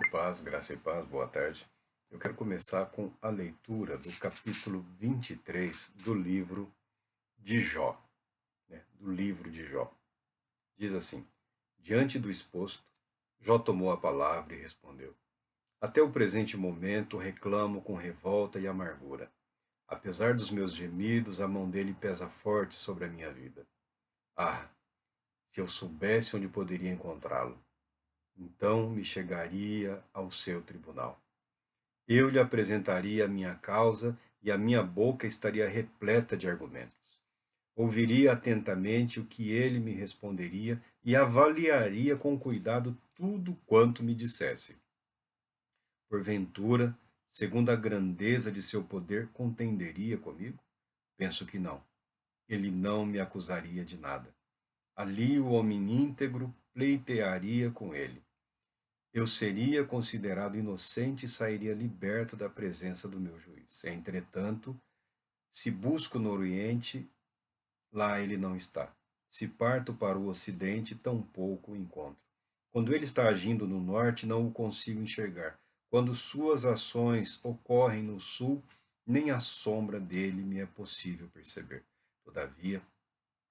Paz, graça e paz, boa tarde. Eu quero começar com a leitura do capítulo 23 do livro de Jó, do livro de Jó. Diz assim: Diante do exposto, Jó tomou a palavra e respondeu: Até o presente momento reclamo com revolta e amargura. Apesar dos meus gemidos, a mão dele pesa forte sobre a minha vida. Ah, se eu soubesse onde poderia encontrá-lo, então me chegaria ao seu tribunal. Eu lhe apresentaria a minha causa e a minha boca estaria repleta de argumentos. Ouviria atentamente o que ele me responderia e avaliaria com cuidado tudo quanto me dissesse. Porventura, segundo a grandeza de seu poder, contenderia comigo? Penso que não. Ele não me acusaria de nada. Ali o homem íntegro pleitearia com ele. Eu seria considerado inocente e sairia liberto da presença do meu juiz. Entretanto, se busco no Oriente, lá ele não está. Se parto para o Ocidente, tampouco o encontro. Quando ele está agindo no Norte, não o consigo enxergar. Quando suas ações ocorrem no Sul, nem a sombra dele me é possível perceber. Todavia,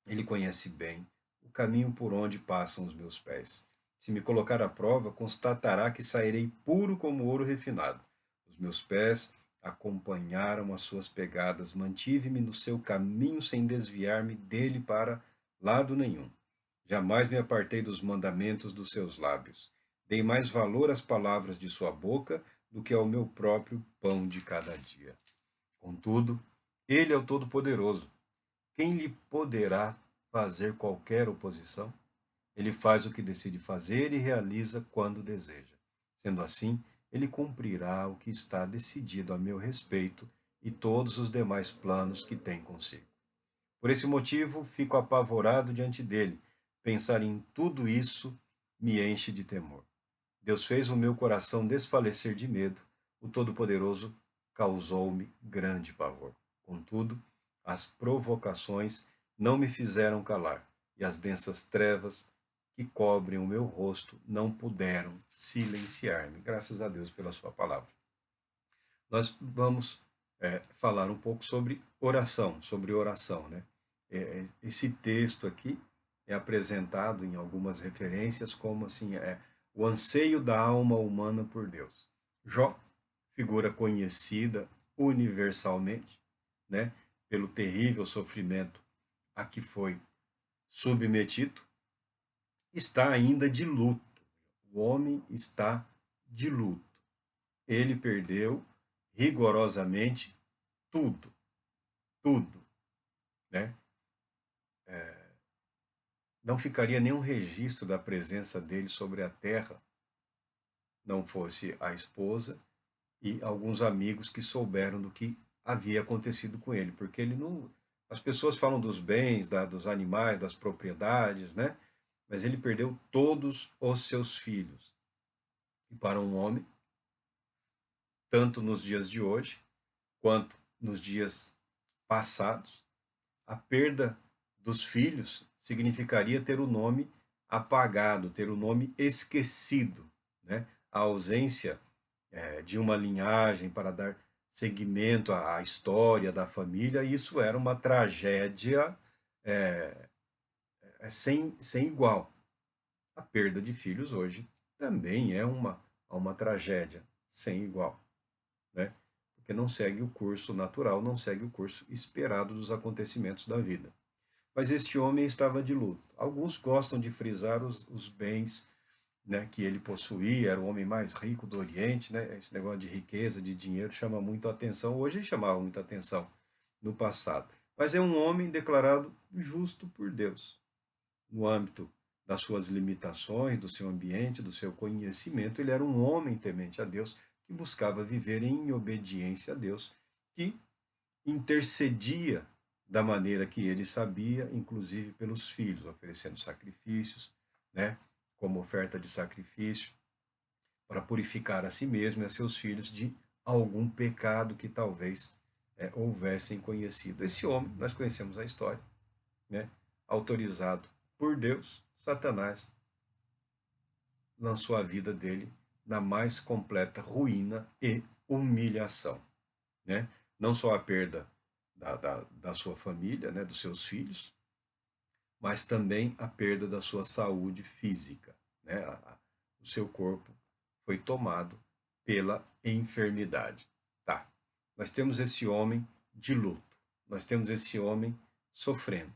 ele conhece bem o caminho por onde passam os meus pés. Se me colocar à prova, constatará que sairei puro como ouro refinado. Os meus pés acompanharam as suas pegadas, mantive-me no seu caminho sem desviar-me dele para lado nenhum. Jamais me apartei dos mandamentos dos seus lábios. Dei mais valor às palavras de sua boca do que ao meu próprio pão de cada dia. Contudo, ele é o Todo-Poderoso. Quem lhe poderá fazer qualquer oposição? Ele faz o que decide fazer e realiza quando deseja. Sendo assim, ele cumprirá o que está decidido a meu respeito e todos os demais planos que tem consigo. Por esse motivo, fico apavorado diante dele. Pensar em tudo isso me enche de temor. Deus fez o meu coração desfalecer de medo. O Todo-Poderoso causou-me grande pavor. Contudo, as provocações não me fizeram calar, e as densas trevas que cobrem o meu rosto não puderam silenciar-me. Graças a Deus pela sua palavra. Nós vamos falar um pouco sobre oração, né? Esse texto aqui é apresentado em algumas referências como assim, o anseio da alma humana por Deus. Jó, figura conhecida universalmente, né, pelo terrível sofrimento a que foi submetido, está ainda de luto. O homem está de luto. Ele perdeu rigorosamente tudo, tudo, né? Não ficaria nenhum registro da presença dele sobre a terra, não fosse a esposa e alguns amigos que souberam do que havia acontecido com ele, porque ele não. As pessoas falam dos bens, dos animais, das propriedades, né? Mas ele perdeu todos os seus filhos. E para um homem, tanto nos dias de hoje, quanto nos dias passados, a perda dos filhos significaria ter o nome apagado, ter o nome esquecido, né? A ausência de uma linhagem para dar seguimento à história da família, isso era uma tragédia sem igual. A perda de filhos hoje também é uma tragédia sem igual, né? Porque não segue o curso natural, não segue o curso esperado dos acontecimentos da vida. Mas este homem estava de luto. Alguns gostam de frisar os bens, né, que ele possuía, era o homem mais rico do Oriente, né? Esse negócio de riqueza, de dinheiro, chama muito a atenção. Hoje chamava muita atenção no passado. Mas é um homem declarado justo por Deus. No âmbito das suas limitações, do seu ambiente, do seu conhecimento, ele era um homem temente a Deus, que buscava viver em obediência a Deus, que intercedia da maneira que ele sabia, inclusive pelos filhos, oferecendo sacrifícios, né, como oferta de sacrifício, para purificar a si mesmo e a seus filhos de algum pecado que talvez houvessem conhecido. Esse homem, nós conhecemos a história, né, autorizado por Deus, Satanás lançou a vida dele na mais completa ruína e humilhação, né? Não só a perda da sua família, né, dos seus filhos, mas também a perda da sua saúde física, né? O seu corpo foi tomado pela enfermidade. Tá. Nós temos esse homem de luto. Nós temos esse homem sofrendo.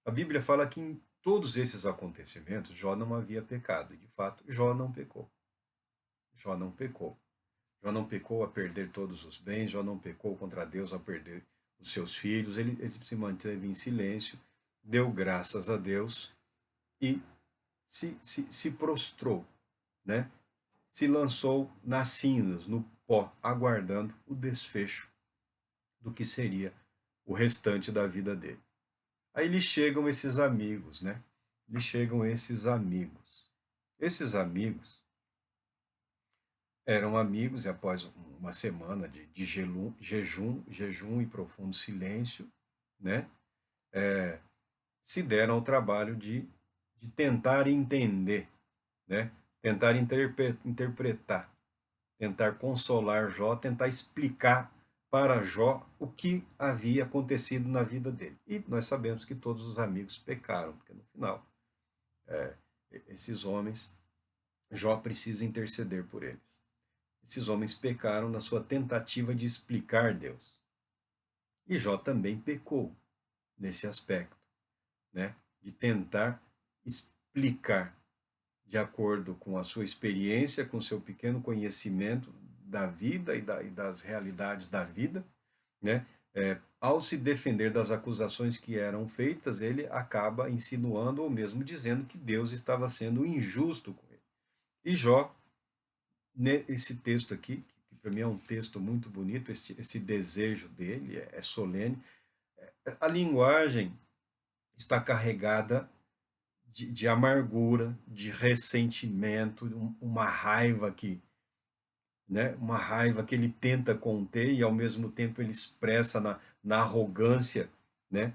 A Bíblia fala que em todos esses acontecimentos Jó não havia pecado. E de fato, Jó não pecou. Jó não pecou. Jó não pecou a perder todos os bens, Jó não pecou contra Deus a perder os seus filhos, ele se manteve em silêncio, deu graças a Deus e se prostrou, né? Se lançou nas cinzas, no pó, aguardando o desfecho do que seria o restante da vida dele. Aí lhe chegam esses amigos, né? Lhe chegam esses amigos. Esses amigos eram amigos e após uma semana de jejum e profundo silêncio, né? Se deram ao trabalho de tentar entender, né? Tentar interpretar, tentar consolar Jó, tentar explicar para Jó o que havia acontecido na vida dele. E nós sabemos que todos os amigos pecaram, porque no final, esses homens, Jó precisa interceder por eles. Esses homens pecaram na sua tentativa de explicar Deus. E Jó também pecou nesse aspecto, né? De tentar explicar de acordo com a sua experiência, com o seu pequeno conhecimento da vida e das realidades da vida, né? Ao se defender das acusações que eram feitas, ele acaba insinuando ou mesmo dizendo que Deus estava sendo injusto com ele. E Jó, nesse texto aqui, que para mim é um texto muito bonito, esse desejo dele é solene, a linguagem está carregada de amargura, de ressentimento, uma raiva que, né, uma raiva que ele tenta conter e ao mesmo tempo ele expressa na arrogância, né,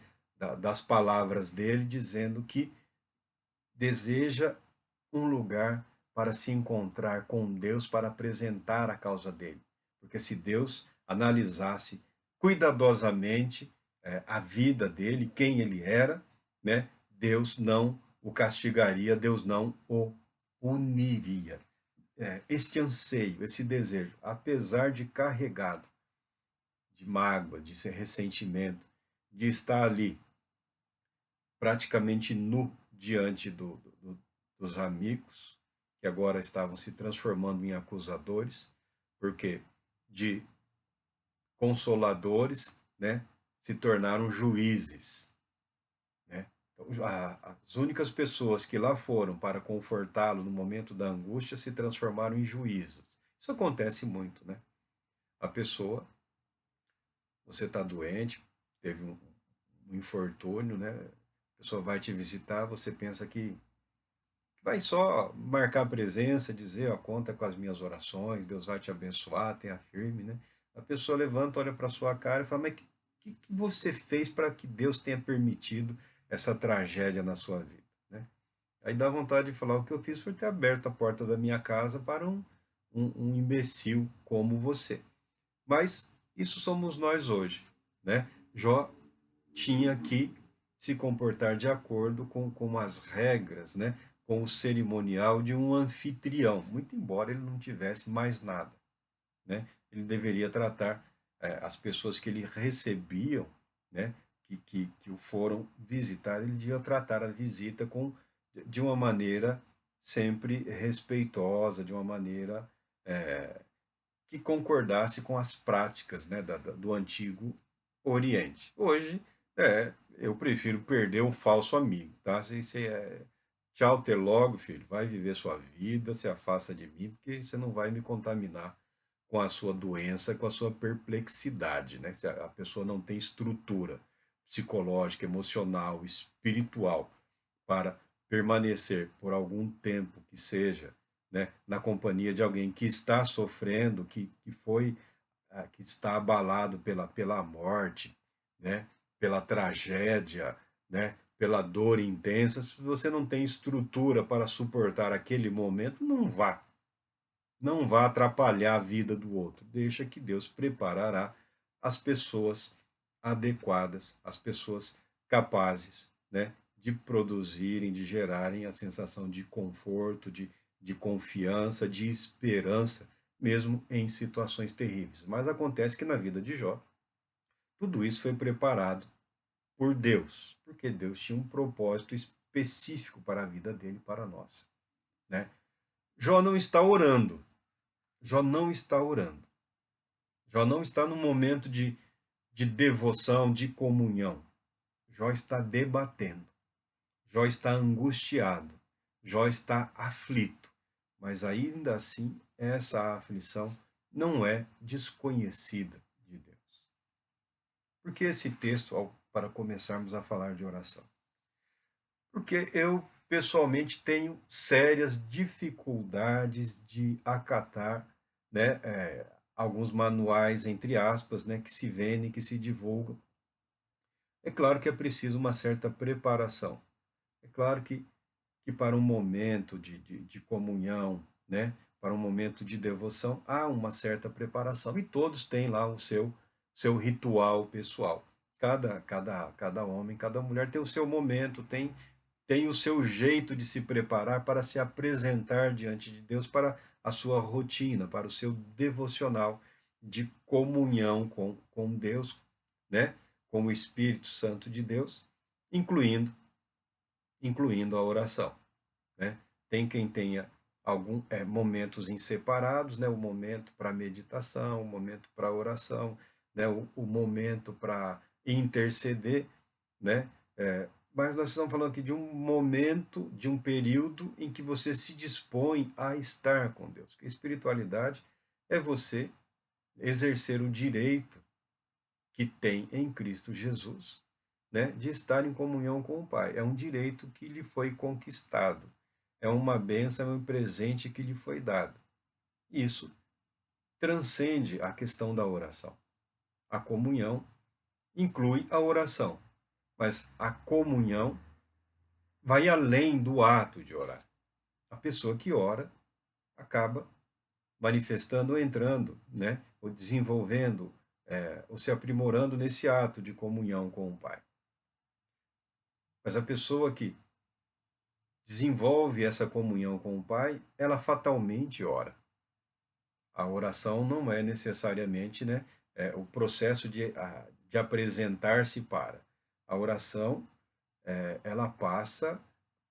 das palavras dele, dizendo que deseja um lugar para se encontrar com Deus, para apresentar a causa dele. Porque se Deus analisasse cuidadosamente a vida dele, quem ele era, né, Deus não o castigaria, Deus não o puniria. Este anseio, esse desejo, apesar de carregado de mágoa, de ressentimento, de estar ali praticamente nu diante dos amigos, que agora estavam se transformando em acusadores, porque de consoladores, né, se tornaram juízes, né? Então, as únicas pessoas que lá foram para confortá-lo no momento da angústia se transformaram em juízes. Isso acontece muito, né? A pessoa, você está doente, teve um infortúnio, né? A pessoa vai te visitar, você pensa que vai só marcar a presença, dizer, ó, conta com as minhas orações, Deus vai te abençoar, tenha firme, né? A pessoa levanta, olha para sua cara e fala, mas que você fez para que Deus tenha permitido essa tragédia na sua vida, né? Aí dá vontade de falar, o que eu fiz foi ter aberto a porta da minha casa para um imbecil como você. Mas isso somos nós hoje, né? Jó tinha que se comportar de acordo com as regras, né? Com o cerimonial de um anfitrião, muito embora ele não tivesse mais nada, né? Ele deveria tratar as pessoas que ele recebiam, né? Que o foram visitar, ele devia tratar a visita de uma maneira sempre respeitosa, de uma maneira que concordasse com as práticas, né, do antigo Oriente. Hoje, eu prefiro perder um falso amigo, tá? Tchau, até logo, filho. Vai viver sua vida, se afasta de mim, porque você não vai me contaminar com a sua doença, com a sua perplexidade, né? Se a pessoa não tem estrutura psicológica, emocional, espiritual para permanecer por algum tempo que seja, né, na companhia de alguém que está sofrendo, que está abalado pela morte, né, pela tragédia, né, pela dor intensa. Se você não tem estrutura para suportar aquele momento, não vá. Não vá atrapalhar a vida do outro. Deixa que Deus preparará as pessoas adequadas, as pessoas capazes, né, de produzirem, de gerarem a sensação de conforto, de confiança, de esperança, mesmo em situações terríveis. Mas acontece que na vida de Jó, tudo isso foi preparado por Deus, porque Deus tinha um propósito específico para a vida dele e para nós, né? Jó não está orando. Jó não está orando. Jó não está num momento de devoção, de comunhão. Jó está debatendo. Jó está angustiado. Jó está aflito. Mas ainda assim, essa aflição não é desconhecida de Deus. Por que esse texto, para começarmos a falar de oração? Porque eu, pessoalmente, tenho sérias dificuldades de acatar, né, alguns manuais, entre aspas, né, que se vendem, que se divulgam. É claro que é preciso uma certa preparação. É claro que para um momento de comunhão, né, para um momento de devoção, há uma certa preparação. E todos têm lá o seu ritual pessoal. Cada homem, cada mulher tem o seu momento, tem o seu jeito de se preparar para se apresentar diante de Deus, para a sua rotina, para o seu devocional de comunhão com Deus, né? Com o Espírito Santo de Deus, incluindo a oração, né? Tem quem tenha momentos em separados, né? O momento para meditação, o momento para oração, né? O momento para interceder, né? Mas nós estamos falando aqui de um momento, de um período em que você se dispõe a estar com Deus. Porque a espiritualidade é você exercer o direito que tem em Cristo Jesus, né, de estar em comunhão com o Pai. É um direito que lhe foi conquistado. É uma bênção, é um presente que lhe foi dado. Isso transcende a questão da oração. A comunhão inclui a oração, mas a comunhão vai além do ato de orar. A pessoa que ora acaba manifestando ou entrando, né, ou desenvolvendo, ou se aprimorando nesse ato de comunhão com o Pai. Mas a pessoa que desenvolve essa comunhão com o Pai, ela fatalmente ora. A oração não é necessariamente, né, o processo de apresentar-se para. A oração, ela passa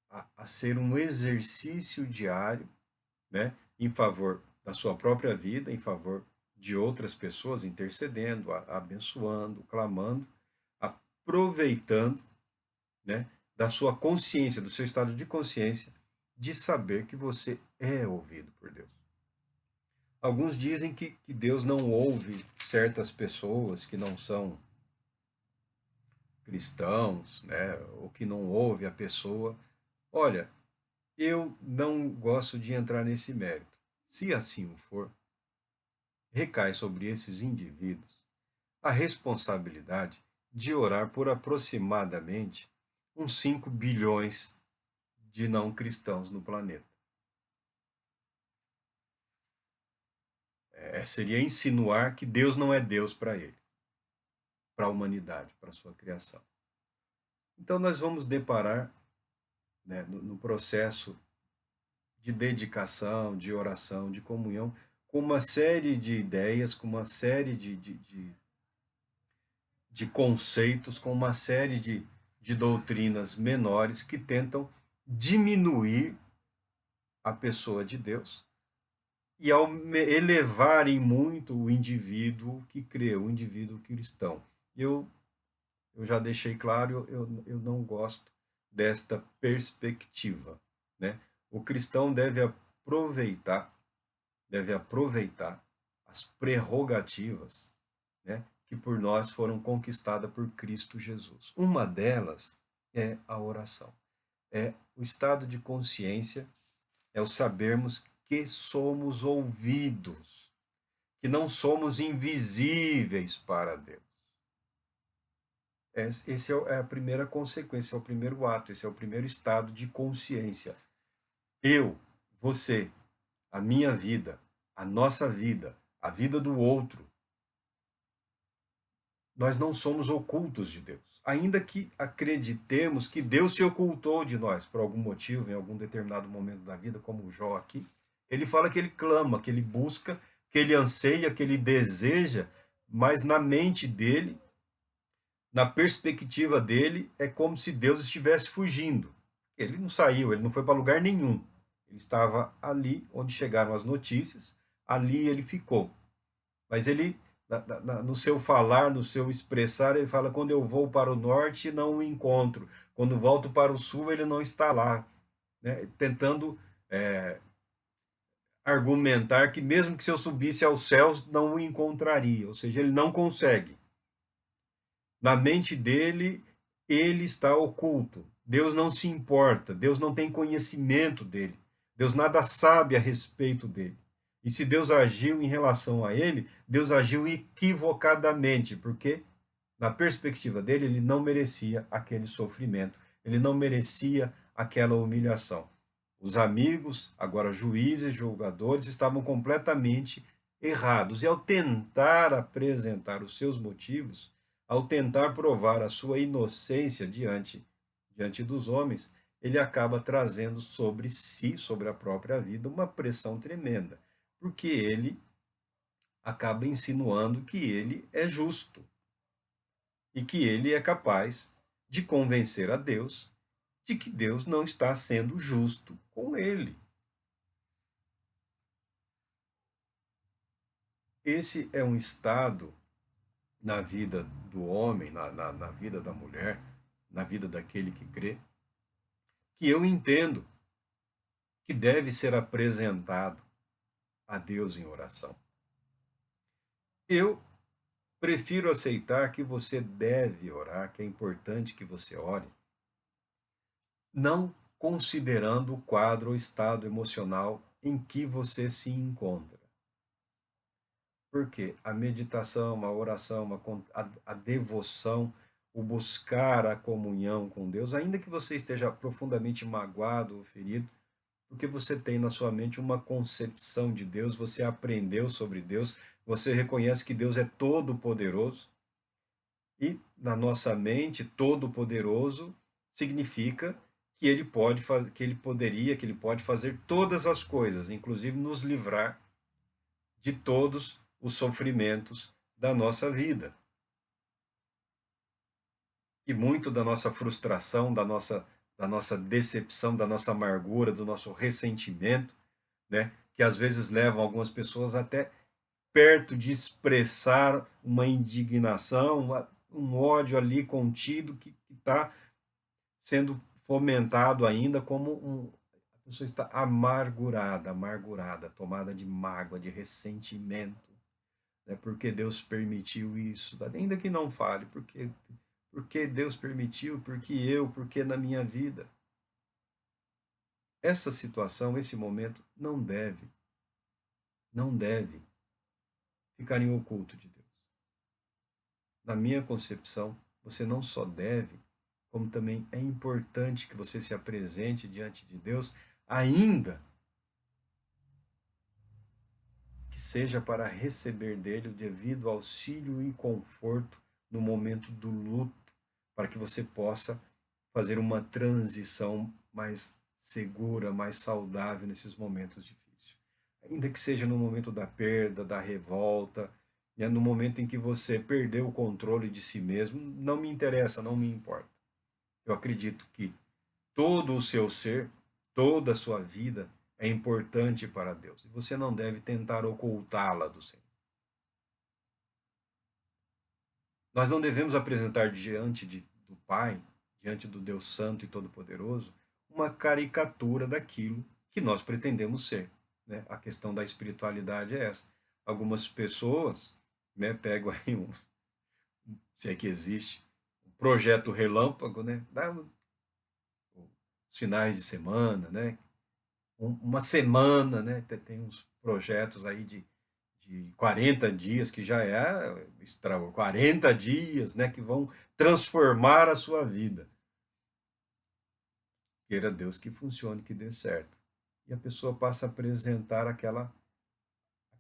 a ser um exercício diário, né, em favor da sua própria vida, em favor de outras pessoas, intercedendo, abençoando, clamando, aproveitando, né, da sua consciência, do seu estado de consciência, de saber que você é ouvido por Deus. Alguns dizem que Deus não ouve certas pessoas que não são cristãos, né, ou que não ouve a pessoa. Olha, eu não gosto de entrar nesse mérito. Se assim o for, recai sobre esses indivíduos a responsabilidade de orar por aproximadamente uns 5 bilhões de não cristãos no planeta. Seria insinuar que Deus não é Deus para ele, para a humanidade, para a sua criação. Então nós vamos deparar, né, no processo de dedicação, de oração, de comunhão, com uma série de ideias, com uma série de conceitos, com uma série de doutrinas menores que tentam diminuir a pessoa de Deus e ao elevarem muito o indivíduo que crê, o indivíduo cristão. Eu, eu já deixei claro, eu não gosto desta perspectiva, né? O cristão deve aproveitar as prerrogativas, né, que por nós foram conquistadas por Cristo Jesus. Uma delas é a oração. É o estado de consciência, é o sabermos que somos ouvidos, que não somos invisíveis para Deus. Esse é a primeira consequência, é o primeiro ato, esse é o primeiro estado de consciência. Eu, você, a minha vida, a nossa vida, a vida do outro, nós não somos ocultos de Deus. Ainda que acreditemos que Deus se ocultou de nós por algum motivo, em algum determinado momento da vida, como o Jó aqui, ele fala que ele clama, que ele busca, que ele anseia, que ele deseja, mas na mente dele, na perspectiva dele, é como se Deus estivesse fugindo. Ele não saiu, ele não foi para lugar nenhum. Ele estava ali onde chegaram as notícias, ali ele ficou. Mas ele, no seu falar, no seu expressar, ele fala: quando eu vou para o norte, não o encontro. Quando volto para o sul, ele não está lá. Né? Tentando argumentar que, mesmo que se eu subisse aos céus, não o encontraria. Ou seja, ele não consegue. Na mente dele, ele está oculto. Deus não se importa, Deus não tem conhecimento dele. Deus nada sabe a respeito dele. E se Deus agiu em relação a ele, Deus agiu equivocadamente, porque, na perspectiva dele, ele não merecia aquele sofrimento, ele não merecia aquela humilhação. Os amigos, agora juízes, julgadores, estavam completamente errados. E ao tentar apresentar os seus motivos, ao tentar provar a sua inocência diante dos homens, ele acaba trazendo sobre si, sobre a própria vida, uma pressão tremenda, porque ele acaba insinuando que ele é justo e que ele é capaz de convencer a Deus de que Deus não está sendo justo com ele. Esse é um estado na vida do homem, na vida da mulher, na vida daquele que crê, que eu entendo que deve ser apresentado a Deus em oração. Eu prefiro aceitar que você deve orar, que é importante que você ore, não considerando o quadro ou estado emocional em que você se encontra. Porque a meditação, a oração, a devoção, o buscar a comunhão com Deus, ainda que você esteja profundamente magoado ou ferido, porque você tem na sua mente uma concepção de Deus, você aprendeu sobre Deus, você reconhece que Deus é todo-poderoso, e na nossa mente, todo-poderoso significa que ele pode fazer, que ele poderia, que ele pode fazer todas as coisas, inclusive nos livrar de todos os sofrimentos da nossa vida. E muito da nossa frustração, da nossa decepção, da nossa amargura, do nosso ressentimento, né, que às vezes levam algumas pessoas até perto de expressar uma indignação, um ódio ali contido que está sendo fomentado ainda como a pessoa está amargurada, tomada de mágoa, de ressentimento, né? Porque Deus permitiu isso, ainda que não fale, porque Deus permitiu, porque na minha vida. Essa situação, esse momento não deve ficar em oculto de Deus. Na minha concepção, você não só deve, como também é importante que você se apresente diante de Deus, ainda que seja para receber dele o devido auxílio e conforto no momento do luto, para que você possa fazer uma transição mais segura, mais saudável nesses momentos difíceis. Ainda que seja no momento da perda, da revolta, no momento em que você perdeu o controle de si mesmo, não me interessa, não me importa. Eu acredito que todo o seu ser, toda a sua vida é importante para Deus. E você não deve tentar ocultá-la do Senhor. Nós não devemos apresentar diante do Pai, diante do Deus Santo e Todo-Poderoso, uma caricatura daquilo que nós pretendemos ser. Né? A questão da espiritualidade é essa. Algumas pessoas, né, pegam aí se é que existe, um projeto relâmpago, né? Dá os finais de semana, né? Uma semana, né? Tem uns projetos aí de 40 dias, que já é extraordinário, 40 dias, né? Que vão transformar a sua vida. Queira Deus que funcione, que dê certo. E a pessoa passa a apresentar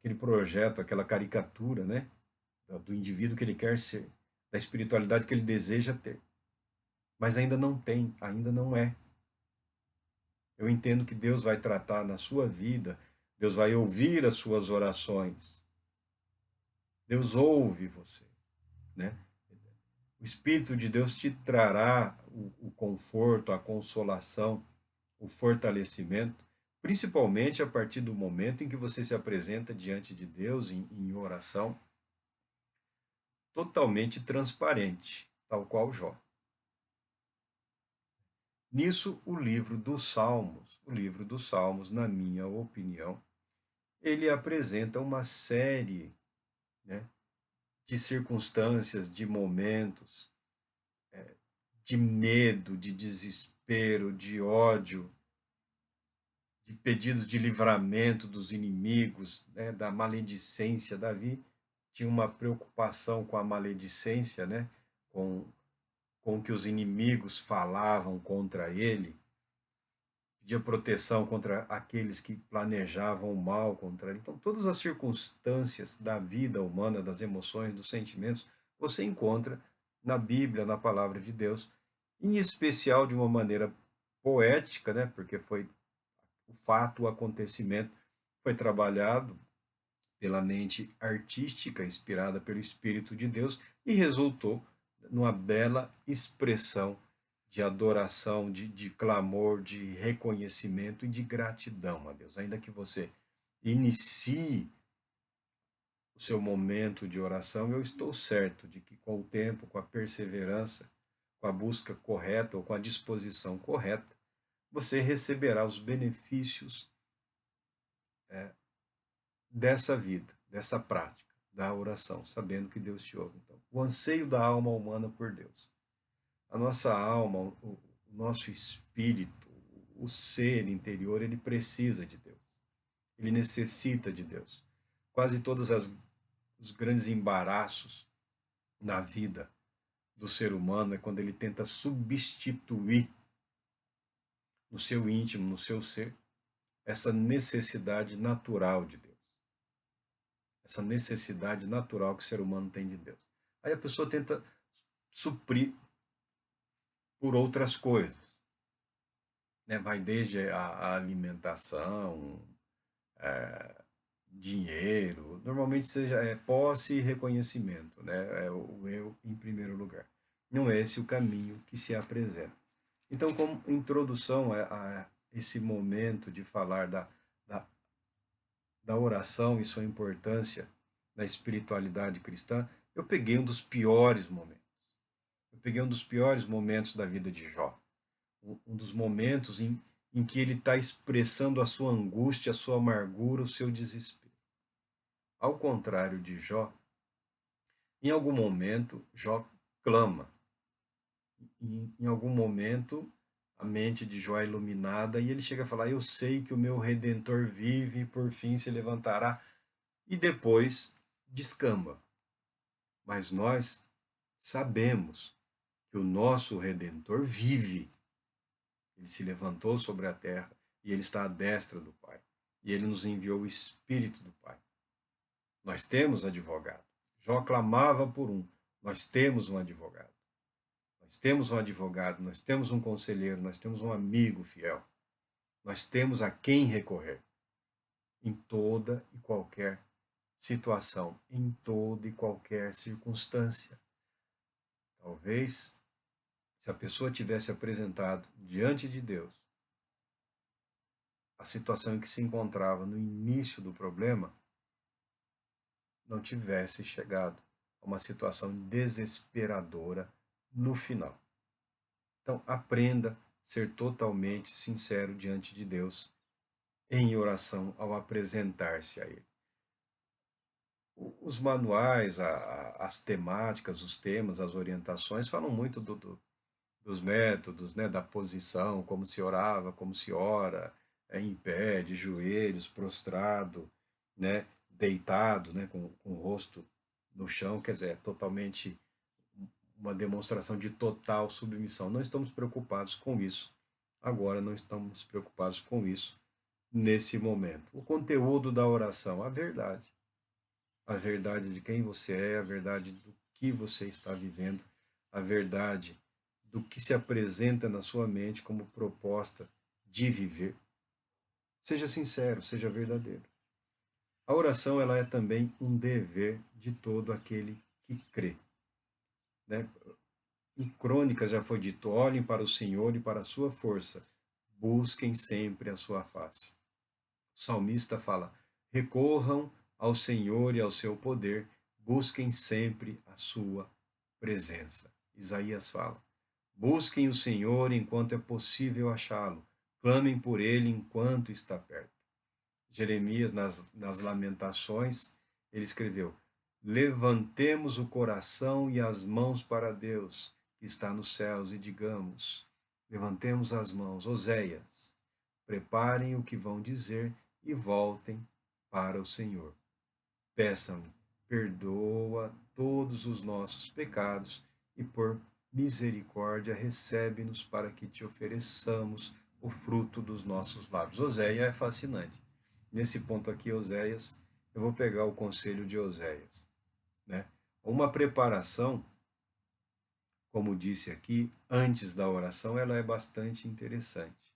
aquele projeto, aquela caricatura, né, do indivíduo que ele quer ser, da espiritualidade que ele deseja ter, mas ainda não tem, ainda não é. Eu entendo que Deus vai tratar na sua vida, Deus vai ouvir as suas orações, Deus ouve você, né? O Espírito de Deus te trará o conforto, a consolação, o fortalecimento, principalmente a partir do momento em que você se apresenta diante de Deus em oração, totalmente transparente, tal qual Jó. Nisso, o livro dos Salmos, na minha opinião, ele apresenta uma série, né, de circunstâncias, de momentos, de medo, de desespero, de ódio, de pedidos de livramento dos inimigos, né, da maledicência. Davi tinha uma preocupação com a maledicência, né, com o que os inimigos falavam contra ele, pedia proteção contra aqueles que planejavam o mal contra ele. Então, todas as circunstâncias da vida humana, das emoções, dos sentimentos, você encontra na Bíblia, na palavra de Deus, em especial de uma maneira poética, né? Porque foi o fato, o acontecimento foi trabalhado pela mente artística, inspirada pelo Espírito de Deus, e resultou numa bela expressão de adoração, de clamor, de reconhecimento e de gratidão a Deus. Ainda que você inicie o seu momento de oração, eu estou certo de que com o tempo, com a perseverança, com a busca correta ou com a disposição correta, você receberá os benefícios dessa vida, dessa prática, da oração, sabendo que Deus te ouve. Então, o anseio da alma humana por Deus. A nossa alma, o nosso espírito, o ser interior, ele precisa de Deus. Ele necessita de Deus. Quase todos os grandes embaraços na vida do ser humano é quando ele tenta substituir no seu íntimo, no seu ser, essa necessidade natural de Deus. Essa necessidade natural que o ser humano tem de Deus. Aí a pessoa tenta suprir por outras coisas, né? Vai desde a alimentação, dinheiro, normalmente seja posse e reconhecimento, né? É o eu em primeiro lugar. Não é esse o caminho que se apresenta. Então, como introdução a esse momento de falar da, da oração e sua importância na espiritualidade cristã, eu peguei um dos piores momentos. Eu peguei um dos piores momentos da vida de Jó. Um dos momentos em que ele está expressando a sua angústia, a sua amargura, o seu desespero. Ao contrário de Jó, em algum momento, Jó clama. Em algum momento, a mente de Jó é iluminada e ele chega a falar: Eu sei que o meu redentor vive e por fim se levantará. E depois descamba. Mas nós sabemos que o nosso redentor vive. Ele se levantou sobre a terra e ele está à destra do Pai. E ele nos enviou o Espírito do Pai. Nós temos advogado. Jó clamava por um. Nós temos um advogado. Nós temos um advogado, nós temos um conselheiro, nós temos um amigo fiel. Nós temos a quem recorrer em toda e qualquer situação, em toda e qualquer circunstância. Talvez, se a pessoa tivesse apresentado diante de Deus a situação em que se encontrava no início do problema, não tivesse chegado a uma situação desesperadora no final. Então, aprenda a ser totalmente sincero diante de Deus em oração ao apresentar-se a Ele. Os manuais, as temáticas, os temas, as orientações falam muito dos métodos, né, da posição, como se orava, como se ora, em pé, de joelhos, prostrado, né, deitado, né, com o rosto no chão, quer dizer, é totalmente uma demonstração de total submissão. Não estamos preocupados com isso. Agora não estamos preocupados com isso nesse momento. O conteúdo da oração, a verdade. a verdade de quem você é, a verdade do que você está vivendo, a verdade do que se apresenta na sua mente como proposta de viver. Seja sincero, seja verdadeiro. A oração ela é também um dever de todo aquele que crê. Né? Em Crônicas já foi dito: olhem para o Senhor e para a sua força, busquem sempre a sua face. O salmista fala: recorram ao Senhor e ao seu poder, busquem sempre a sua presença. Isaías fala: busquem o Senhor enquanto é possível achá-lo, clamem por ele enquanto está perto. Jeremias, nas Lamentações, ele escreveu: levantemos o coração e as mãos para Deus, que está nos céus, e digamos: levantemos as mãos. Oséias: preparem o que vão dizer e voltem para o Senhor. Peçam-lhe: perdoa todos os nossos pecados e por misericórdia recebe-nos para que te ofereçamos o fruto dos nossos lábios. Oséias é fascinante. Nesse ponto aqui, Oséias, eu vou pegar o conselho de Oséias. Né? Uma preparação, como disse aqui, antes da oração, ela é bastante interessante.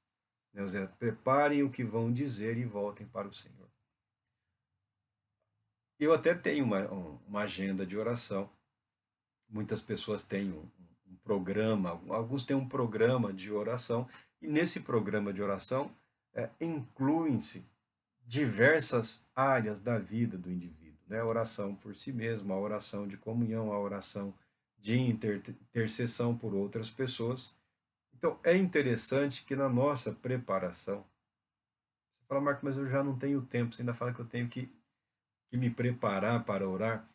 Né, Oséias? Preparem o que vão dizer e voltem para o Senhor. Eu até tenho uma agenda de oração. Muitas pessoas têm um programa, alguns têm um programa de oração, e nesse programa de oração incluem-se diversas áreas da vida do indivíduo, né? A oração por si mesmo, a oração de comunhão, a oração de intercessão por outras pessoas. Então, é interessante que na nossa preparação, você fala: Marco, mas eu já não tenho tempo, você ainda fala que eu tenho que me preparar para orar.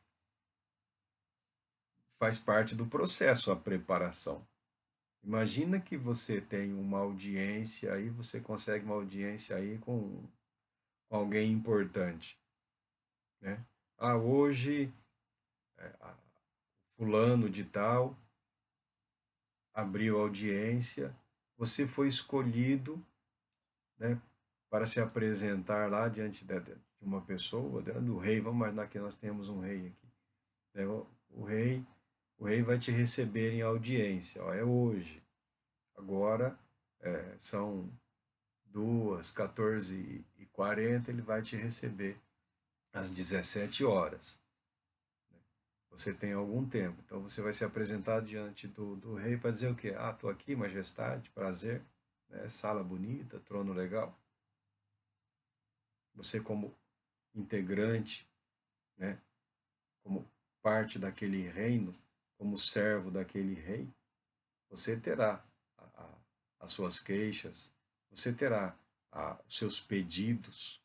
Faz parte do processo a preparação. Imagina que você tem uma audiência aí, você consegue uma audiência aí com alguém importante, né? Ah, hoje fulano de tal abriu audiência, você foi escolhido, né, para se apresentar lá diante de uma pessoa, do rei. Vamos imaginar que nós temos um rei aqui. Né? O rei vai te receber em audiência. Ó, é hoje. Agora são 14h40, ele vai te receber às 17 horas. Você tem algum tempo. Então você vai se apresentar diante do rei para dizer o quê? Ah, estou aqui, majestade, prazer, né? Sala bonita, trono legal. Você como integrante, né? Como parte daquele reino, como servo daquele rei, você terá as suas queixas, você terá os seus pedidos,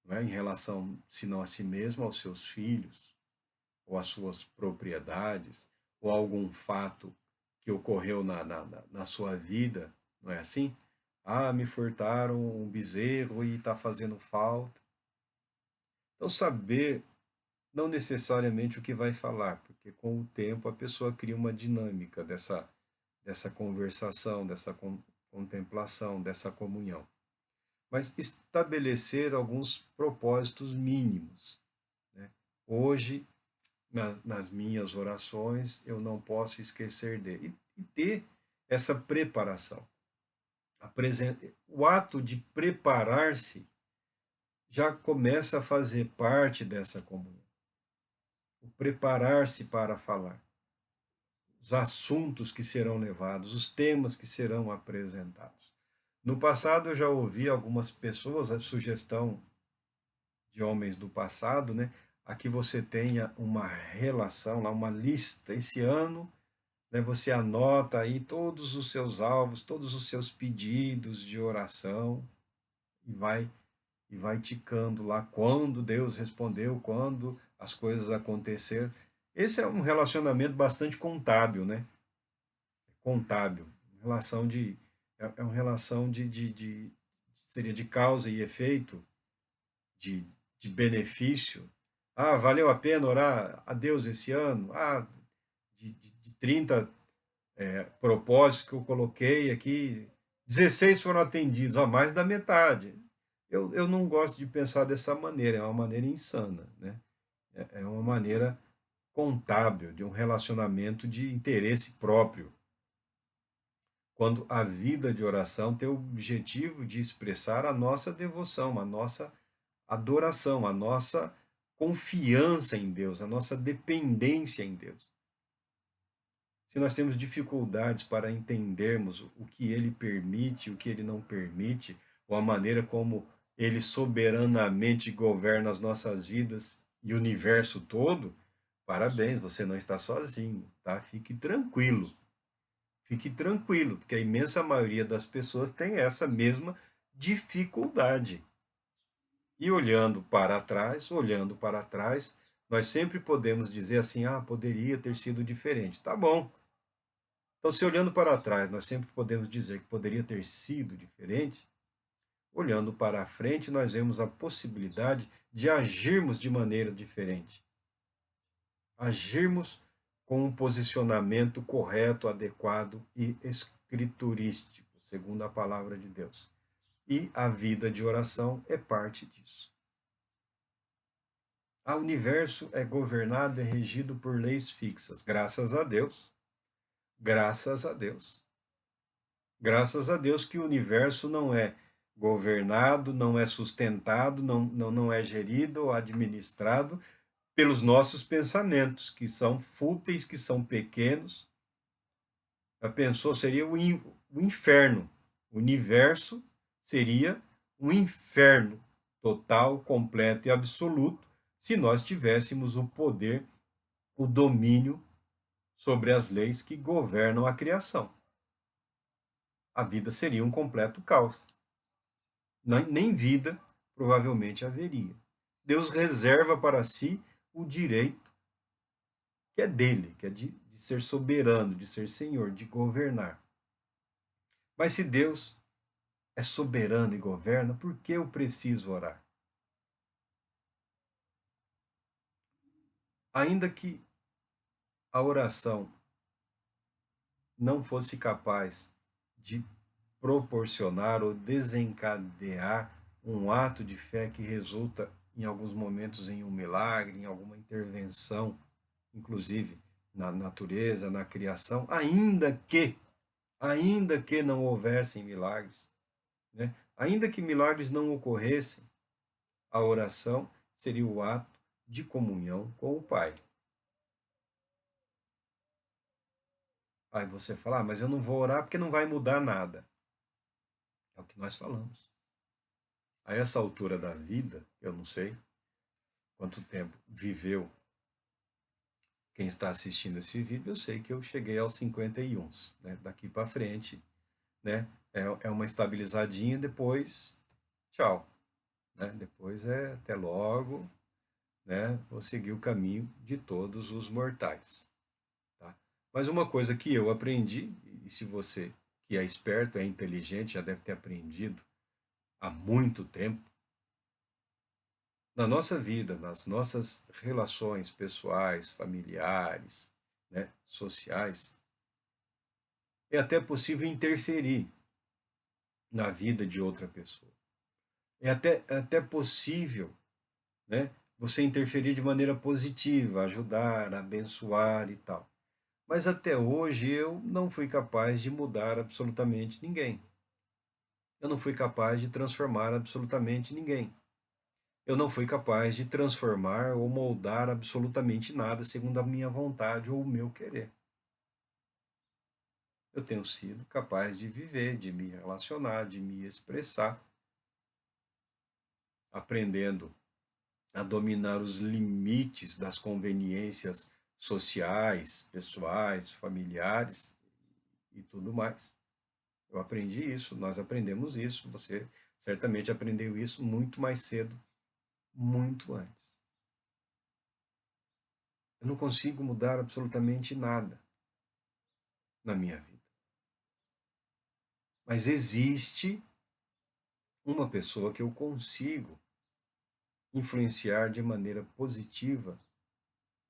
né? Em relação, se não a si mesmo, aos seus filhos, ou as suas propriedades, ou algum fato que ocorreu na sua vida, não é assim? Ah, me furtaram um bezerro e está fazendo falta. Então, saber não necessariamente o que vai falar, porque com o tempo a pessoa cria uma dinâmica dessa conversação, dessa contemplação, dessa comunhão. Mas estabelecer alguns propósitos mínimos. Né? Hoje, nas minhas orações, eu não posso esquecer dele. E ter essa preparação. O ato de preparar-se já começa a fazer parte dessa comunhão. O preparar-se para falar. Os assuntos que serão levados, os temas que serão apresentados. No passado eu já ouvi algumas pessoas, a sugestão de homens do passado, né, a que você tenha uma relação, lá, uma lista. Esse ano, né, você anota aí todos os seus alvos, todos os seus pedidos de oração e vai ticando lá quando Deus respondeu, quando as coisas aconteceram. Esse é um relacionamento bastante contábil, né? Contábil, relação de é uma relação de seria de causa e efeito, de, de benefício. Ah, valeu a pena orar a Deus esse ano? Ah, de 30 propósitos que eu coloquei aqui, 16 foram atendidos, a mais da metade. Eu não gosto de pensar dessa maneira, é uma maneira insana, né? É uma maneira contábil de um relacionamento de interesse próprio. Quando a vida de oração tem o objetivo de expressar a nossa devoção, a nossa adoração, a nossa confiança em Deus, a nossa dependência em Deus. Se nós temos dificuldades para entendermos o que Ele permite, o que Ele não permite, ou a maneira como Ele soberanamente governa as nossas vidas e o universo todo, parabéns, você não está sozinho, tá? Fique tranquilo. Fique tranquilo, porque a imensa maioria das pessoas tem essa mesma dificuldade. E olhando para trás, nós sempre podemos dizer assim: ah, poderia ter sido diferente. Tá bom. Então, se olhando para trás, nós sempre podemos dizer que poderia ter sido diferente, olhando para a frente, nós vemos a possibilidade de agirmos de maneira diferente. Agirmos com um posicionamento correto, adequado e escriturístico, segundo a palavra de Deus. E a vida de oração é parte disso. O universo é governado e regido por leis fixas, graças a Deus. Graças a Deus. Graças a Deus que o universo não é governado, não é sustentado, não é gerido ou administrado pelos nossos pensamentos, que são fúteis, que são pequenos. Já pensou? Seria o inferno. O universo seria um inferno total, completo e absoluto se nós tivéssemos o poder, o domínio sobre as leis que governam a criação. A vida seria um completo caos. Nem vida provavelmente haveria. Deus reserva para si o direito que é dele, que é de ser soberano, de ser senhor, de governar. Mas se Deus é soberano e governa, por que eu preciso orar? Ainda que a oração não fosse capaz de proporcionar ou desencadear um ato de fé que resulta, em alguns momentos, em um milagre, em alguma intervenção, inclusive na natureza, na criação, ainda que não houvessem milagres, né? Ainda que milagres não ocorressem, a oração seria o ato de comunhão com o Pai. Aí você fala, mas eu não vou orar porque não vai mudar nada. É o que nós falamos. A essa altura da vida, eu não sei quanto tempo viveu quem está assistindo esse vídeo, eu sei que eu cheguei aos 51, né? Daqui para frente, né? É uma estabilizadinha, depois, tchau. Né? Depois é até logo, né? Vou seguir o caminho de todos os mortais. Tá? Mas uma coisa que eu aprendi, e se você que é esperto, é inteligente, já deve ter aprendido há muito tempo, na nossa vida, nas nossas relações pessoais, familiares, né, sociais, é até possível interferir na vida de outra pessoa. É até possível, né, você interferir de maneira positiva, ajudar, abençoar e tal. Mas até hoje eu não fui capaz de mudar absolutamente ninguém. Eu não fui capaz de transformar absolutamente ninguém. Eu não fui capaz de transformar ou moldar absolutamente nada segundo a minha vontade ou o meu querer. Eu tenho sido capaz de viver, de me relacionar, de me expressar, aprendendo a dominar os limites das conveniências sociais, pessoais, familiares e tudo mais. Eu aprendi isso, nós aprendemos isso, você certamente aprendeu isso muito mais cedo, muito antes. Eu não consigo mudar absolutamente nada na minha vida. Mas existe uma pessoa que eu consigo influenciar de maneira positiva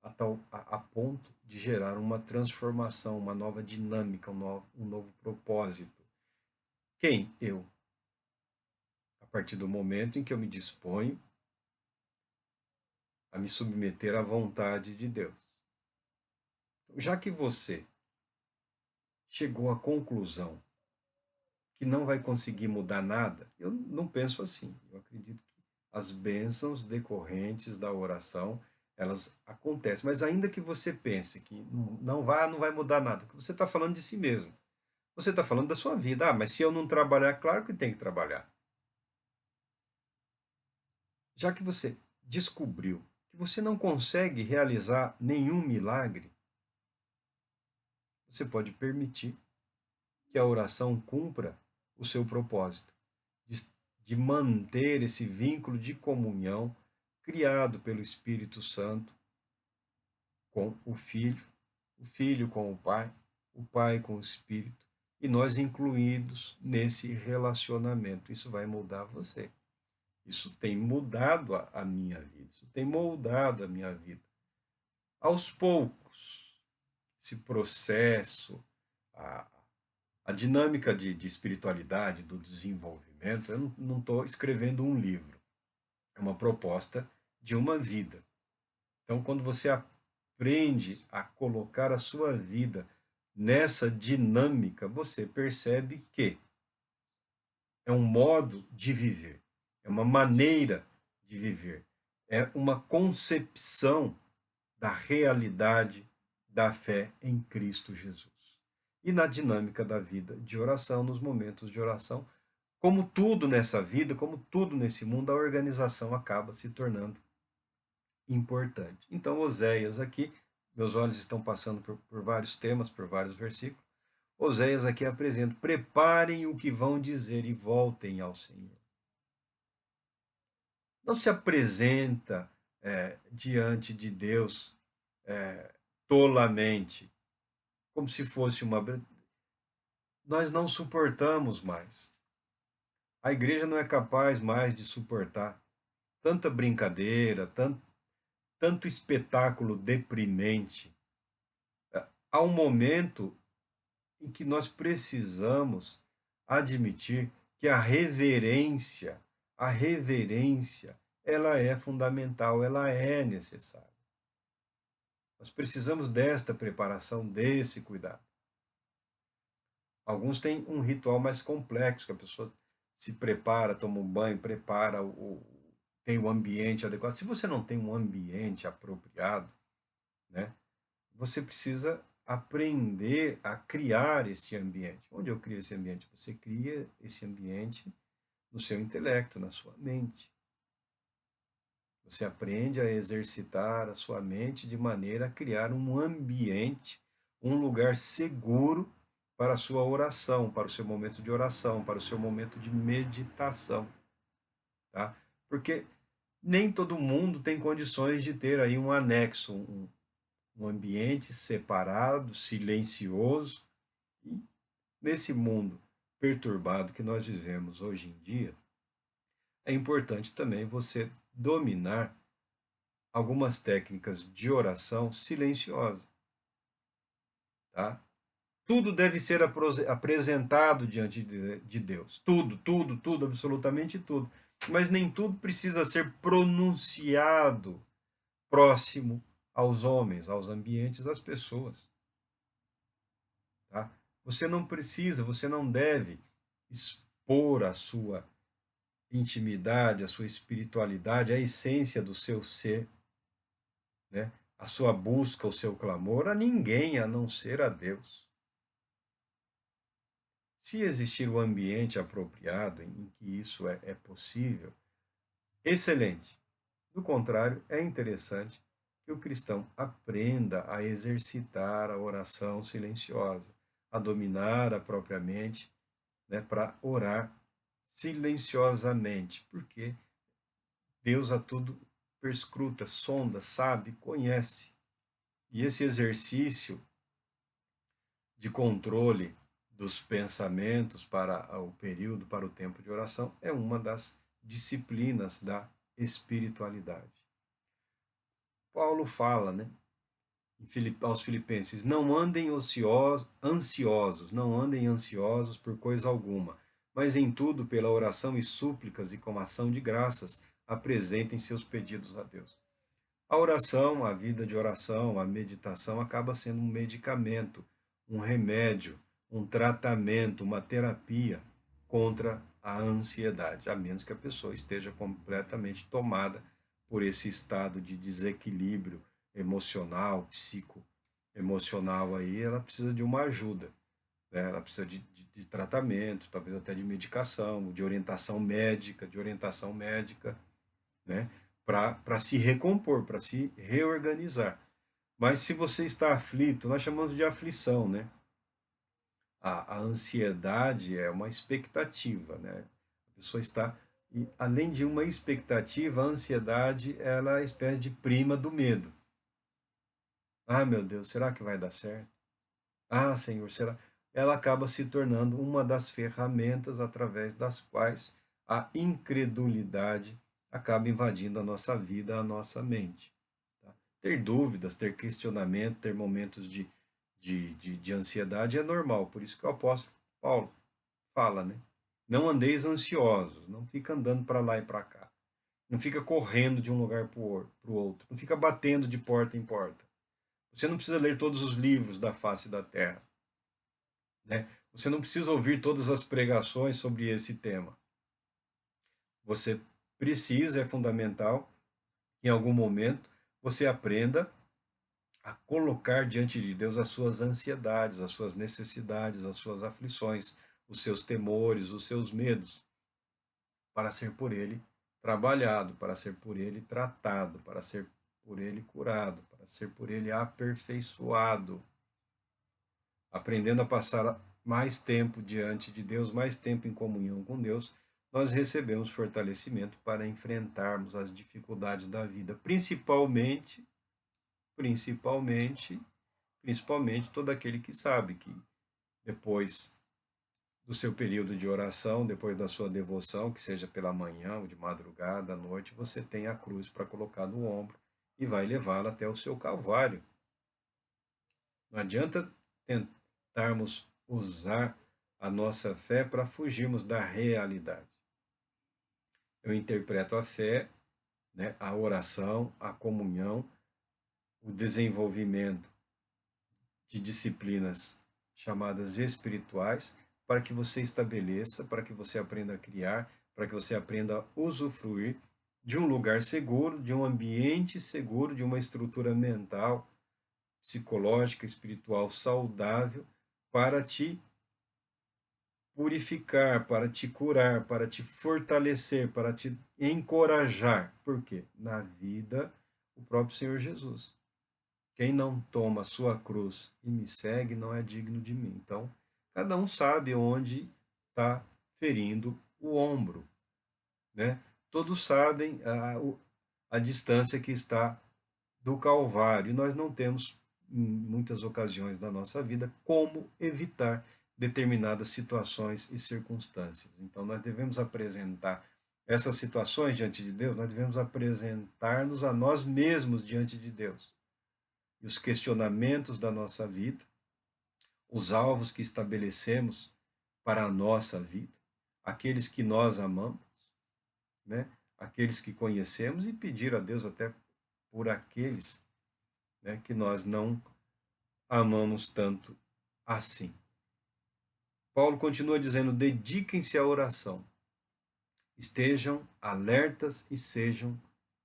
a ponto de gerar uma transformação, uma nova dinâmica, um novo propósito. Quem? Eu. A partir do momento em que eu me disponho a me submeter à vontade de Deus. Já que você chegou à conclusão que não vai conseguir mudar nada, eu não penso assim. Eu acredito que as bênçãos decorrentes da oração, elas acontecem. Mas ainda que você pense que não vai mudar nada, que você está falando de si mesmo. Você está falando da sua vida. Ah, mas se eu não trabalhar, claro que tem que trabalhar. Já que você descobriu que você não consegue realizar nenhum milagre, você pode permitir que a oração cumpra o seu propósito, de, de manter esse vínculo de comunhão criado pelo Espírito Santo com o Filho com o Pai com o Espírito, e nós incluídos nesse relacionamento. Isso vai mudar você. Isso tem mudado a minha vida, isso tem moldado a minha vida. Aos poucos, esse processo, a, a dinâmica de espiritualidade, do desenvolvimento, eu não estou escrevendo um livro, é uma proposta de uma vida. Então, quando você aprende a colocar a sua vida nessa dinâmica, você percebe que é um modo de viver, é uma maneira de viver, é uma concepção da realidade da fé em Cristo Jesus. E na dinâmica da vida de oração, nos momentos de oração, como tudo nessa vida, como tudo nesse mundo, a organização acaba se tornando importante. Então, Oséias aqui, meus olhos estão passando por vários temas, por vários versículos. Oséias aqui apresenta: preparem o que vão dizer e voltem ao Senhor. Não se apresenta diante de Deus tolamente, como se fosse uma. Nós não suportamos mais. A igreja não é capaz mais de suportar tanta brincadeira, tanto espetáculo deprimente. Há um momento em que nós precisamos admitir que a reverência, ela é fundamental, ela é necessária. Nós precisamos desta preparação, desse cuidado. Alguns têm um ritual mais complexo, que a pessoa se prepara, toma um banho, prepara, tem o ambiente adequado. Se você não tem um ambiente apropriado, né, você precisa aprender a criar esse ambiente. Onde eu crio esse ambiente? Você cria esse ambiente no seu intelecto, na sua mente. Você aprende a exercitar a sua mente de maneira a criar um ambiente, um lugar seguro para a sua oração, para o seu momento de oração, para o seu momento de meditação, tá? Porque nem todo mundo tem condições de ter aí um anexo, um ambiente separado, silencioso. E nesse mundo perturbado que nós vivemos hoje em dia, é importante também você dominar algumas técnicas de oração silenciosa, tá? Tudo deve ser apresentado diante de Deus. Tudo, absolutamente tudo. Mas nem tudo precisa ser pronunciado próximo aos homens, aos ambientes, às pessoas. Tá? Você não precisa, você não deve expor a sua intimidade, a sua espiritualidade, a essência do seu ser, né? A sua busca, o seu clamor a ninguém a não ser a Deus. Se existir o ambiente apropriado em que isso é possível, excelente. Do contrário, é interessante que o cristão aprenda a exercitar a oração silenciosa, a dominar a própria mente, né, para orar silenciosamente, porque Deus a tudo perscruta, sonda, sabe, conhece. E esse exercício de controle dos pensamentos para o período, para o tempo de oração, é uma das disciplinas da espiritualidade. Paulo fala, né, aos Filipenses: não andem ansiosos, não andem ansiosos por coisa alguma, mas em tudo, pela oração e súplicas e com ação de graças, apresentem seus pedidos a Deus. A oração, a vida de oração, a meditação acaba sendo um medicamento, um remédio, um tratamento, uma terapia contra a ansiedade, a menos que a pessoa esteja completamente tomada por esse estado de desequilíbrio emocional, psicoemocional aí, ela precisa de uma ajuda, né? Ela precisa de tratamento, talvez até de medicação, de orientação médica, né? Para se recompor, para se reorganizar. Mas se você está aflito, nós chamamos de aflição, né? A ansiedade é uma expectativa, né? A pessoa está e além de uma expectativa, a ansiedade ela é a espécie de prima do medo. Ah, meu Deus, será que vai dar certo? Ah, Senhor, será? Ela acaba se tornando uma das ferramentas através das quais a incredulidade acaba invadindo a nossa vida, a nossa mente. Tá? Ter dúvidas, ter questionamento, ter momentos de ansiedade é normal. Por isso que o apóstolo Paulo fala, né? Não andeis ansiosos, não fica andando para lá e para cá. Não fica correndo de um lugar para o outro. Não fica batendo de porta em porta. Você não precisa ler todos os livros da face da terra, né? Você não precisa ouvir todas as pregações sobre esse tema. Você precisa, é fundamental, em algum momento, você aprenda a colocar diante de Deus as suas ansiedades, as suas necessidades, as suas aflições, os seus temores, os seus medos, para ser por Ele trabalhado, para ser por Ele tratado, para ser por Ele curado, para ser por Ele aperfeiçoado, aprendendo a passar mais tempo diante de Deus, mais tempo em comunhão com Deus, nós recebemos fortalecimento para enfrentarmos as dificuldades da vida, principalmente, principalmente todo aquele que sabe que depois do seu período de oração, depois da sua devoção, que seja pela manhã ou de madrugada, à noite, você tem a cruz para colocar no ombro e vai levá-la até o seu calvário. Não adianta tentarmos usar a nossa fé para fugirmos da realidade. Eu interpreto a fé, né, a oração, a comunhão, o desenvolvimento de disciplinas chamadas espirituais, para que você estabeleça, para que você aprenda a criar, para que você aprenda a usufruir de um lugar seguro, de um ambiente seguro, de uma estrutura mental, psicológica, espiritual saudável, para te purificar, para te curar, para te fortalecer, para te encorajar. Por quê? Na vida, o próprio Senhor Jesus. Quem não toma a sua cruz e me segue não é digno de mim. Então, cada um sabe onde está ferindo o ombro, né? Todos sabem a distância que está do Calvário. E nós não temos, em muitas ocasiões da nossa vida, como evitar determinadas situações e circunstâncias. Então, nós devemos apresentar essas situações diante de Deus, nós devemos apresentar-nos a nós mesmos diante de Deus. E os questionamentos da nossa vida, os alvos que estabelecemos para a nossa vida, aqueles que nós amamos, né? Aqueles que conhecemos e pedir a Deus até por aqueles, né, que nós não amamos tanto assim. Paulo continua dizendo: dediquem-se à oração, estejam alertas e sejam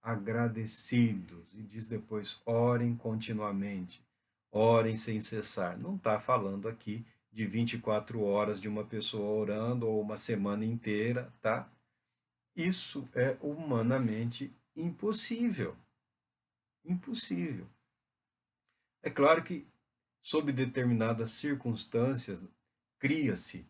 agradecidos. E diz depois: orem continuamente, orem sem cessar. Não está falando aqui de 24 horas de uma pessoa orando ou uma semana inteira, tá? Isso é humanamente impossível. Impossível. É claro que, sob determinadas circunstâncias, cria-se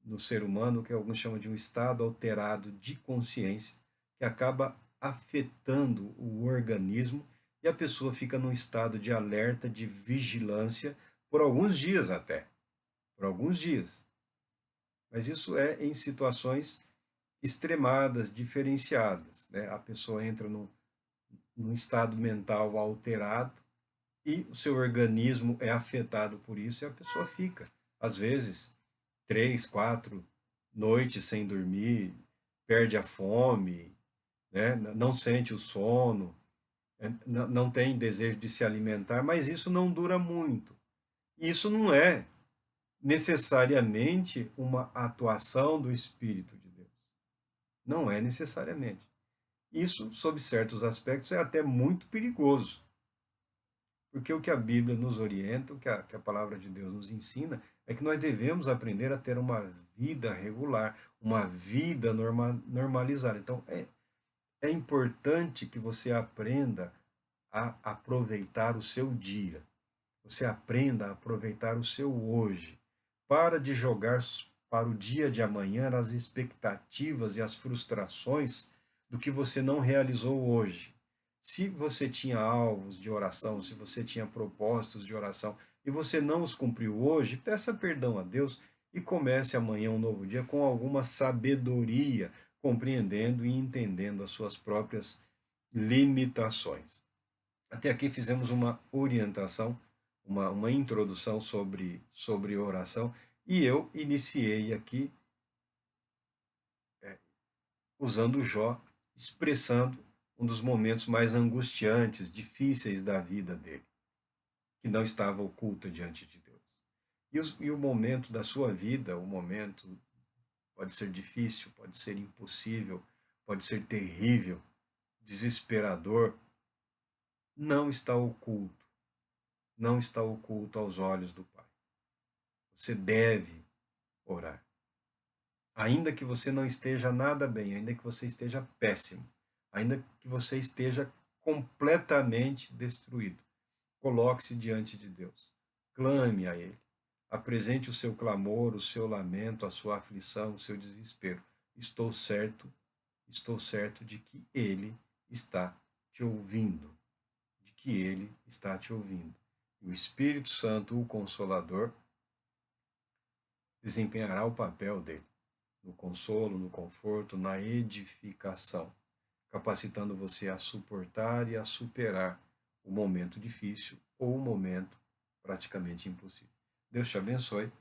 no ser humano o que alguns chamam de um estado alterado de consciência, que acaba afetando o organismo e a pessoa fica num estado de alerta, de vigilância, por alguns dias até. Por alguns dias. Mas isso é em situações extremadas, diferenciadas, né? A pessoa entra num estado mental alterado e o seu organismo é afetado por isso e a pessoa fica, às vezes, 3, 4 noites sem dormir, perde a fome, né? Não sente o sono, não tem desejo de se alimentar, mas isso não dura muito. Isso não é necessariamente uma atuação do Espírito de Deus. Não é necessariamente. Isso, sob certos aspectos, é até muito perigoso. Porque o que a Bíblia nos orienta, o que a palavra de Deus nos ensina, é que nós devemos aprender a ter uma vida regular, uma vida normalizada. Então, é importante que você aprenda a aproveitar o seu dia. Você aprenda a aproveitar o seu hoje. Para de jogar para o dia de amanhã as expectativas e as frustrações do que você não realizou hoje. Se você tinha alvos de oração, se você tinha propósitos de oração e você não os cumpriu hoje, peça perdão a Deus e comece amanhã um novo dia com alguma sabedoria, compreendendo e entendendo as suas próprias limitações. Até aqui fizemos uma orientação, uma introdução sobre oração, e eu iniciei aqui usando Jó, expressando um dos momentos mais angustiantes, difíceis da vida dele, que não estava oculta diante de Deus. E o momento da sua vida, o momento pode ser difícil, pode ser impossível, pode ser terrível, desesperador, não está oculto, não está oculto aos olhos do Pai. Você deve orar. Ainda que você não esteja nada bem, ainda que você esteja péssimo, ainda que você esteja completamente destruído, coloque-se diante de Deus. Clame a Ele. Apresente o seu clamor, o seu lamento, a sua aflição, o seu desespero. Estou certo de que Ele está te ouvindo, de que Ele está te ouvindo. E o Espírito Santo, o Consolador, desempenhará o papel dele no consolo, no conforto, na edificação, capacitando você a suportar e a superar o momento difícil ou o momento praticamente impossível. Deus te abençoe